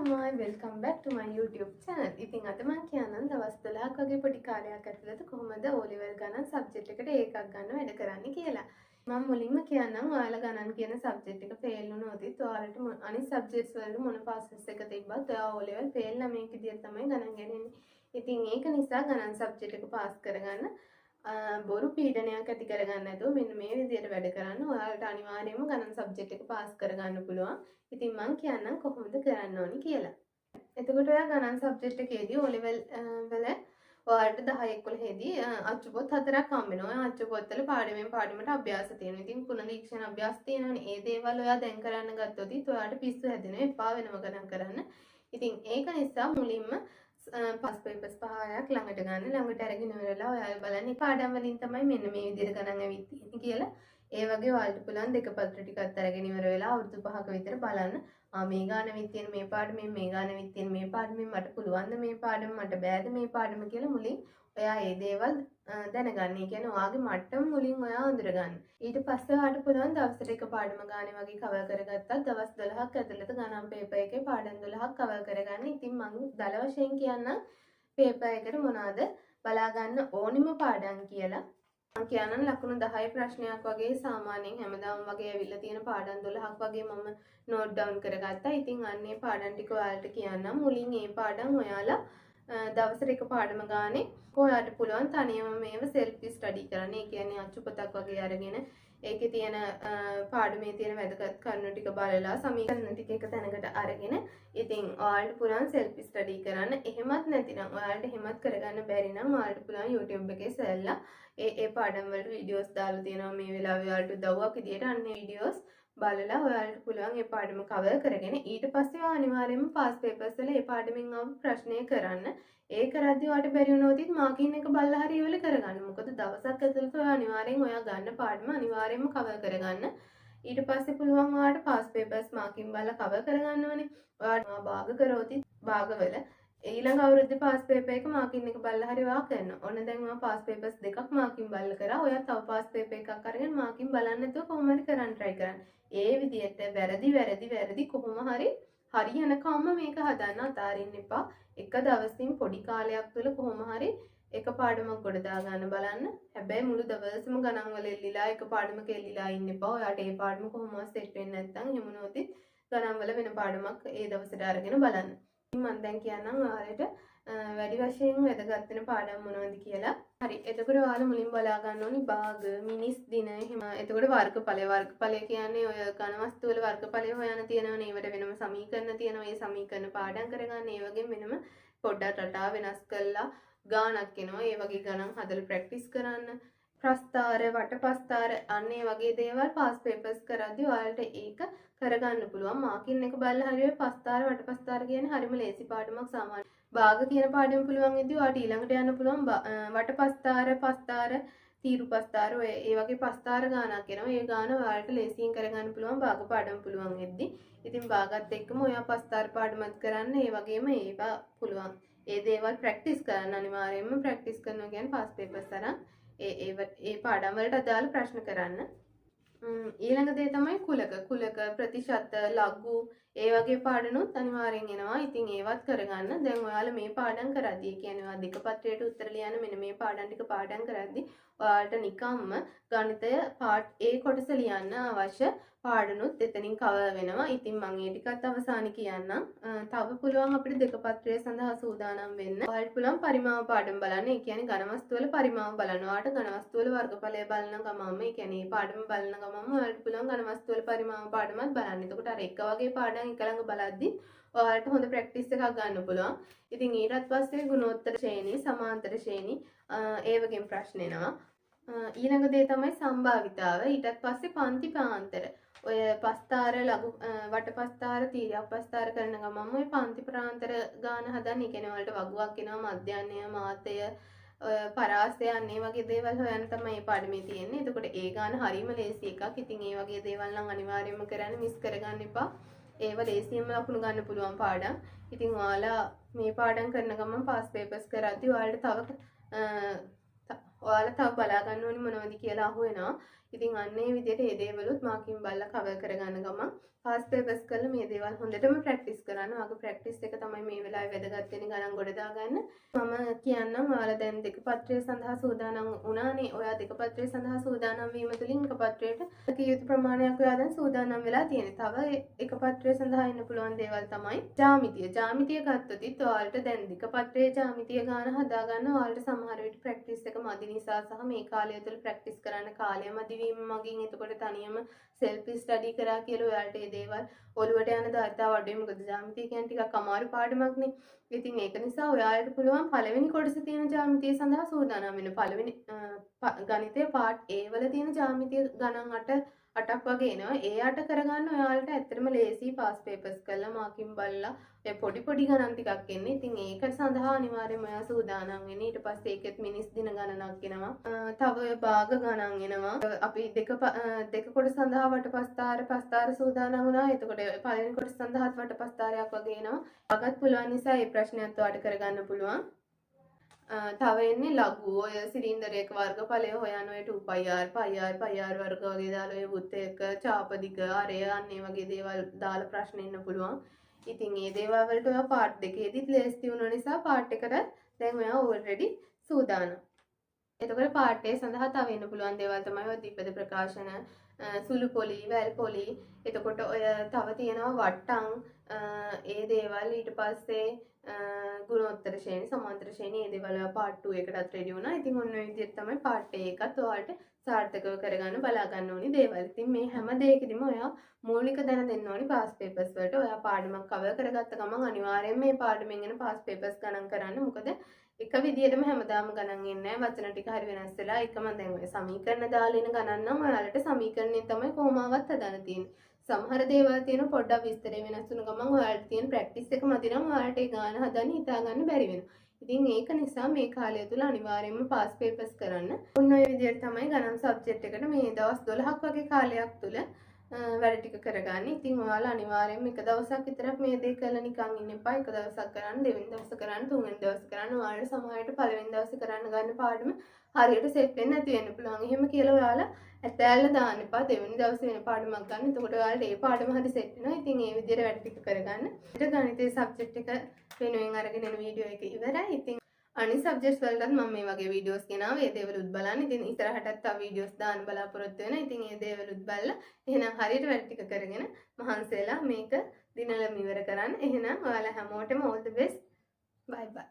අම්මා welcome back ටු මයි YouTube channel. ඉතින් අද මම කියන්නම් දවස් 12ක් වගේ පොඩි කාලයක් ඇතුළත කොහොමද O level ගණන් සබ්ජෙක්ට් එකට ඒකක් ගන්න වැඩ කරන්නේ කියලා. මම මුලින්ම කියන්නම් ඔයාලා ගණන් කියන සබ්ජෙක්ට් එක ෆේල් වුණොත් ඔයාලට අනිත් සබ්ජෙක්ට්ස් වලට මොන පාසස් එක තිබ්බත් ඔයා O level ෆේල් නම් මේක විදියට තමයි ගණන් ගන්නේ. ඉතින් ඒක නිසා ගණන් සබ්ජෙක්ට් එක පාස් කරගන්න බොරු පීඩනයක් ඇති කරගන්න නැතුව මෙන්න මේ විදිහට වැඩ කරන්න ඔයාලට අනිවාර්යයෙන්ම ගණන් සබ්ජෙක්ට් එක පාස් කරගන්න පුළුවන්. ඉතින් මම කියන්නම් කොහොමද කරන්න ඕනි කියලා. එතකොට ඔයා ගණන් සබ්ජෙක්ට් එකේදී O level වල ඔයාලට 10 11 දී අච්චු පොත් 4ක් හම්බ වෙනවා. ඔය අච්චු පොත්වල පාඩමෙන් පාඩමට අභ්‍යාස තියෙනවා. ඉතින් පුනරීක්ෂණ අභ්‍යාස තියෙනවනේ. ඒ දේවල් ඔයා දැන් කරන්න ගත්තොත් ඔයාලට පිස්සු හැදෙනවා. එපා වෙනව ගණන් කරන්න. ඉතින් ඒක නිසා මුලින්ම පස් පේපර්ස් 5ක් ළඟට ගන්න. ළඟට අරගෙන ඉවරලා ඔයාලා බලන්නේ පාඩම් වලින් තමයි මෙන්න මේ විදිහට ගණන් ඇවිත් තියෙන්නේ කියලා. ඒ වගේ ඔයාලට පුළුවන් දෙක පත්‍ර ටිකක් අරගෙන ඉවර වෙලා අවුරුදු 5ක විතර බලන්න. මේ ගාන විත් තියෙන මේ පාඩමෙන් මේ ගාන විත් තියෙන මේ පාඩමෙන් මට පුළුවන් ද මේ පාඩම මට බෑද මේ පාඩම කියලා මුලින් ඔයා මේ දේවල් දැනගන්න. ඒ කියන්නේ ඔයාගේ මට්ටම මුලින් ඔයා අඳුරගන්න. ඊට පස්සේ ඔයාලට පුළුවන් දවසට එක පාඩම ගානේ වගේ කවර් කරගත්තා දවස් 12ක් ඇතුළත ගණන් පේපර් එකේ පාඩම් 12ක් කවර් කරගන්න. ඉතින් මම දල වශයෙන් කියන්නම් පේපර් එකට මොනවාද බලා ගන්න ඕනිම පාඩම් කියලා. කියනනම් ලකුණු 10 ප්‍රශ්නයක් වගේ සාමාන්‍යයෙන් හැමදාම වගේ ඇවිල්ලා තියෙන පාඩම් 12ක් වගේ මම නෝට් ඩවුන් කරගත්තා. ඉතින් අන්නේ පාඩම් ටික ඔයාලට කියන්නම්. මුලින් මේ පාඩම් ඔයාලා දවසට එක පාඩම ගානේ ඔයාලට පුළුවන් තනියම මේව සෙල්ෆ් ස්ටඩි කරන්න. ඒ කියන්නේ අච්චු පොතක් වගේ අරගෙන ඒකේ තියෙන පාඩමේ තියෙන වැදගත් කරුණු ටික බලලා සමීකරණ ටික එක තැනකට අරගෙන ඉතින් ඔයාලට පුළුවන් සෙල්ෆ් ස්ටඩි කරන්න. එහෙමත් නැතිනම් ඔයාලට එහෙමත් කරගන්න බැරි නම් ඔයාලට පුළුවන් YouTube එකේ සර්ලා ඒ පාඩම් වලට වීඩියෝස් දාලා තියෙනවා. මේ වෙලාවේ ඔයාලට උදව්වක් විදියට අන්නේ වීඩියෝස් බලලා ඔයාලට පුළුවන් මේ පාඩම කවර් කරගෙන ඊට පස්සේ ඔයා අනිවාර්යයෙන්ම පාස් පේපර්ස් වල මේ පාඩමෙන් ආව ප්‍රශ්නය කරන්න. ඒ කරද්දී ඔයාලට බැරි වුණොත් මාකින් එක බලලා හරි ඉවල කරගන්න. මොකද දවසක් ඇතුළත ඔයා අනිවාර්යෙන් ඔයා ගන්න පාඩම අනිවාර්යෙන්ම කවර් කරගන්න. ඊට පස්සේ පුළුවන් ඔයාලට පාස් පේපර්ස් මාකින් බලලා කවර් කරගන්නවනේ. ඔයාලා භාග කරොත් භාගවල ඊළඟ අවුරුද්දේ පාස් පේපර් එක මාකින් එක බලලා හරි ඔයා කරනවා. ඔන්න දැන් මම පාස් පේපර්ස් දෙකක් මාකින් බලලා කරා. ඔයා තව පාස් පේපර් එකක් අරගෙන මාකින් බලන්න නැතුව කොහොම හරි කරන්න try කරන්න. ඒ විදිහට වැරදි කොහොම හරි හරියනකම්ම මේක හදන්න අතාරින්න එපා. එක දවසින් පොඩි කාලයක් තුළ කොහොම හරි එක පාඩමක් ගොඩ දා ගන්න බලන්න. හැබැයි මුළු දවසම ගණන් වල එල්ලිලා එක පාඩමක එල්ලිලා ඉන්න එපා. ඔයාට ඒ පාඩම කොහොමවත් සෙට් වෙන්නේ නැත්නම් එහෙම නොවොත් ගණන් වල වෙන පාඩමක් ඒ දවසට අරගෙන බලන්න. මම දැන් කියන්නම් ඔයාලට වැඩි වශයෙන් වැදගත් වෙන පාඩම් මොනවද කියලා. හරි. එතකොට ඔයාලා මුලින් බලා ගන්න ඕනි භාග, මිනිස් දින එහෙම. එතකොට වර්ගඵලය කියන්නේ ඔය ඝන වස්තු වල වර්ගඵලය හොයන්න තියෙනවනේ. ඒවට වෙනම සමීකරණ තියෙනවා. ඒ සමීකරණ පාඩම් කරගන්න. ඒ වගේම වෙනම පොඩ්ඩක් රටා වෙනස් කරලා ගානක් එනවා. ඒ වගේ ගණන් හදලා ප්‍රැක්ටිස් කරන්න. ප්‍රස්ථාර, වටපස්ථාර අන්න ඒ වගේ දේවල් පාස් පේපර්ස් කරද්දී ඔයාලට ඒක කරගන්න පුළුවන්. මාකින් එක බලලා හරිය පස්ථාර වටපස්ථාර කියන්නේ හරිම ලේසි පාඩමක් සාමාන්‍ය. භාග කියන පාඩම පුළුවන් ඉදදී ඔයාලට ඊළඟට යන්න පුළුවන් වටපස්ථාර, පස්ථාර, තීරුපස්ථාර ඔය ඒ වගේ පස්ථාර ගානක් එනවා. ඒ ගාන ඔයාලට ලේසියෙන් කරගන්න පුළුවන් භාග පාඩම පුළුවන් ඉදදී. ඉතින් භාගත් එක්කම ඔයා පස්ථාර පාඩමත් කරන්න. ඒ වගේම ඒවා පුළුවන්. ඒ දේවල් ප්‍රැක්ටිස් කරන්න අනිවාර්යයෙන්ම ප්‍රැක්ටිස් කරනවා කියන්නේ පාස් පේපර්ස් තරම් ඒ පාඩම් වලට අදාළ ප්‍රශ්න කරන්න. ඊළඟ දේ තමයි කුලක ප්‍රතිශත ලඝු ඒ වගේ පාඩනුත් අනිවාර්යෙන් එනවා. ඉතින් ඒවත් කරගන්න. දැන් ඔයාලා මේ පාඩම් කරද්දී කියන්නේ ඔයා දෙක පත්‍රයට උත්තර ලියන්න මෙන්න මේ පාඩම් ටික පාඩම් කරද්දී ඔයාලට නිකම්ම ගණිතය පාර්ට් A කොටස ලියන්න අවශ්‍ය පාඩනුත් එතනින් කවර් වෙනවා. ඉතින් මම ඒ ටිකත් අවසානයේ කියන්නම්. තව පුළුවන් අපිට දෙක පත්‍රය සඳහා සූදානම් වෙන්න. ඔයාලට පුළුවන් පරිමාව පාඩම් බලන්න. ඒ කියන්නේ ඝන වස්තු වල පරිමාව බලන්න. ඔයාලට ඝන වස්තු වල වර්ගඵලය බලන ගමන්ම ඒ කියන්නේ මේ පාඩම බලන ගමන්ම ඔයාලට පුළුවන් ඝන වස්තු වල පරිමාව පාඩමත් බලන්න. එතකොට අර එක වගේ පාඩම් එක ළඟ බලද්දි ඔයාලට හොඳ ප්‍රැක්ටිස් එකක් ගන්න පුළුවන්. ඉතින් ඊටත් පස්සේ ගුණෝත්තර ශ්‍රේණි, සමාන්තර ශ්‍රේණි ඒ වගේම ප්‍රශ්න එනවා. ඊළඟ දේ තමයි සම්භාවිතාව. ඊටත් පස්සේ පන්ති ප්‍රාන්තර. ඔය පස්ථාර ලඝු වටපස්ථාර තීරපස්ථාර කරන ගමන්ම ඔය පන්ති ප්‍රාන්තර ගාන හදන්න. ඒ කියන්නේ වලට වගුවක් එනවා, මධ්‍යයන්ය, මාතය, ඔය පරාසය අන්නේ වගේ දේවල් හොයන්න තමයි මේ පාඩමේ තියෙන්නේ. එතකොට ඒ ගාන හරීම ලේසි එකක්. ඉතින් ඒ වගේ දේවල් නම් අනිවාර්යයෙන්ම කරන්න මිස් කරගන්න එපා. ඒව ලේසියෙන්ම ලකුණු ගන්න පුළුවන් පාඩම්. ඉතින් ඔයාලා මේ පාඩම් කරන ගමන් පාස් පේපර්ස් කරද්දී ඔයාලට තව බලා ගන්න ඕනි මොනවද කියලා අහුවෙනවා. ඉතින් අන්න ඒ විදිහට මේ දේවලුත් මාකින් බලලා කවර් කරගන්න ගමන් පාස් පේපර්ස් කරලා මේ දේවල් හොඳටම ප්‍රැක්ටිස් කරන්න. ඔයාගේ ප්‍රැක්ටිස් එක තමයි මේ වෙලාවේ වැදගත් වෙන්නේ ගණන් ගොඩ දාගන්න. මම කියන්නම් ඔයාලා දැන් දෙක පත්‍රය සඳහා සූදානම් වුණානේ. ඔයා දෙක පත්‍රය සඳහා සූදානම් වීම තුළින් එක පත්‍රයට කිය යුතු ප්‍රමාණයක් ඔයා දැන් සූදානම් වෙලා තියෙනවා. තව එක පත්‍රය සඳහා ඉන්න පුළුවන් දේවල් තමයි ජ්‍යාමිතිය. ජ්‍යාමිතිය ගත්තොත් ඔයාලට දැන් දෙක පත්‍රයේ ජ්‍යාමිතිය ගාන හදාගන්න ඔයාලට සමහර විට ප්‍රැක්ටිස් එක මදි නිසා සහ මේ කාලය තුළ ප්‍රැක්ටිස් කරන්න කාලය මදි වීම මගින් එතකොට තනියම සෙල්ෆ් ස්ටඩි කරා කියලා ඔයාලට මේ දේවල් ඔළුවට යන දායතාව අඩුයි. මොකද ජ්‍යාමිතිය කියන්නේ ටිකක් අමාරු පාඩමක්නේ. ඉතින් ඒක නිසා ඔයාලට පුළුවන් පළවෙනි කොටසේ තියෙන ජ්‍යාමිතිය සඳහා සූදානම් වෙන්න. පළවෙනි ගණිතයේ පාර්ට් A වල තියෙන ජ්‍යාමිතිය ගණන් 8ක් වගේ එනවා. ඒ 8 කරගන්න ඔයාලට ඇත්තටම ලේසි පාස් පේපර්ස් කරලා මාකින් බලලා ඒ පොඩි ගණන් ටිකක් එන්නේ. ඉතින් ඒක සඳහා අනිවාර්යයෙන්ම ඔයා සූදානම් වෙන්න. ඊට පස්සේ ඒකෙත් මිනිස් දින ගණනක් එනවා. තව ඔය භාග ගණන් එනවා. අපි දෙක කොට සඳහා පස්තාර සූදානම් වුණා. එතකොට පළවෙනි කොට සඳහාත් වටපස්තාරයක් වගේ එනවා. අගත් පුළුවන් නිසා මේ ප්‍රශ්නයත් ඔයාලට කරගන්න පුළුවන්. තව එන්නේ ලඝු ඔය සිලින්ඩරයක වර්ගඵලය හොයන ඔය 2πr πr වර්ග වගේ දාලා ඔය වෘත්තයක ඡාපදික අරය අන්නේ වගේ දේවල් දාලා ප්‍රශ්න එන්න පුළුවන්. ඉතින් මේ දේවල් වලට ඔයා පාර්ට් දෙකේදීත් ලේස්ති වුණ නිසා පාර්ට් එකට දැන් ඔයා ඕල්රෙඩි සූදානම්. එතකොට පාර්ට් A සඳහා තව එන්න පුළුවන් දේවල් තමයි ඔය දීපද ප්‍රකාශන, සුළු පොලි, වැල් පොලි. එතකොට ඔය තව තියෙනවා වට්ටම් ඒ දේවල් ඊට පස්සේ ගුණෝත්තර ශ්‍රේණි, සමාන්තර ශ්‍රේණි මේ දේවල් ඔයා පාර්ට් 2 එකටත් රෙඩි වුණා. ඉතින් ඔන්න ඔය විදිහට තමයි පාර්ට් A එකත් ඔයාලට සාර්ථකව කරගන්න බලා ගන්න ඕනි දේවල්. ඉතින් මේ හැම දෙයකදීම ඔයා මූලික දැන දෙන්න ඕනි පාස් පේපර්ස් වලට. ඔයා පාඩමක් කවර් කරගත්ත ගමන් අනිවාර්යයෙන් මේ පාඩමෙන් එන පාස් පේපර්ස් ගණන් කරන්න. මොකද එක විදිහටම හැමදාම ගණන් එන්නේ නැහැ. වචන ටික හරි වෙනස් වෙලා එකම දැන් ඔය සමීකරණ දාලා එන ගණන් නම් ඔයාලට සමීකරණයෙන් තමයි කොහොමාවත් හදන්න තියෙන්නේ. සමහර දේවල් තියෙන පොඩ්ඩක් විස්තරේ වෙනස් වුණ ගමන් ඔයාලට තියෙන ප්‍රැක්ටිස් එක මදි නම් ඔයාලට ඒ ගාන හදන්න හිතා ගන්න බැරි වෙනවා. ඉතින් ඒක නිසා මේ කාලය තුල අනිවාර්යයෙන්ම පාස් පේපර්ස් කරන්න. ඔන්න ඔය විදිහට තමයි ගණන් සබ්ජෙක්ට් එකට මේ දවස් 12ක් වගේ කාලයක් තුල වැඩ ටික කරගන්න. ඉතින් ඔයාලා අනිවාර්යයෙන්ම එක දවසක් විතරක් මේ දේ කරලා නිකන් ඉන්න එපා. එක දවසක් කරන්න, දෙවෙනි දවස කරන්න, තුන්වෙනි දවස කරන්න. ඔයාලට සමහරවිට පළවෙනි දවසේ කරන්න ගන්න පාඩම හරියට සෙට් වෙන්නේ නැති වෙන්න පුළුවන්. එහෙම කියලා ඔයාලා ඇතැල්ල දාන්න එපා. දෙවෙනි දවසේ වෙන පාඩමක් ගන්න. එතකොට ඔයාලට ඒ පාඩම හරි සෙට් වෙනවා. ඉතින් ඒ විදිහට වැඩ ටික කරගන්න. ඊට ගණිතයේ සබ්ජෙක්ට් එක වෙනුවෙන් අරගෙන එන වීඩියෝ එක ඉවරයි. ඉතින් අනිත් සබ්ජෙක්ට්ස් වලටත් මම මේ වගේ වීඩියෝස් ගෙනාවා. ඒ දේවලුත් බලන්න. ඉතින් ඉස්සරහටත් තව වීඩියෝස් දාන්න බලාපොරොත්තු වෙනවා. ඉතින් ඒ දේවලුත් බලලා එහෙනම් හරියට වැඩ ටික කරගෙන මහන්සියලා මේක දිනලම ඉවර කරන්න. එහෙනම් ඔයාලා හැමෝටම all the best. bye bye.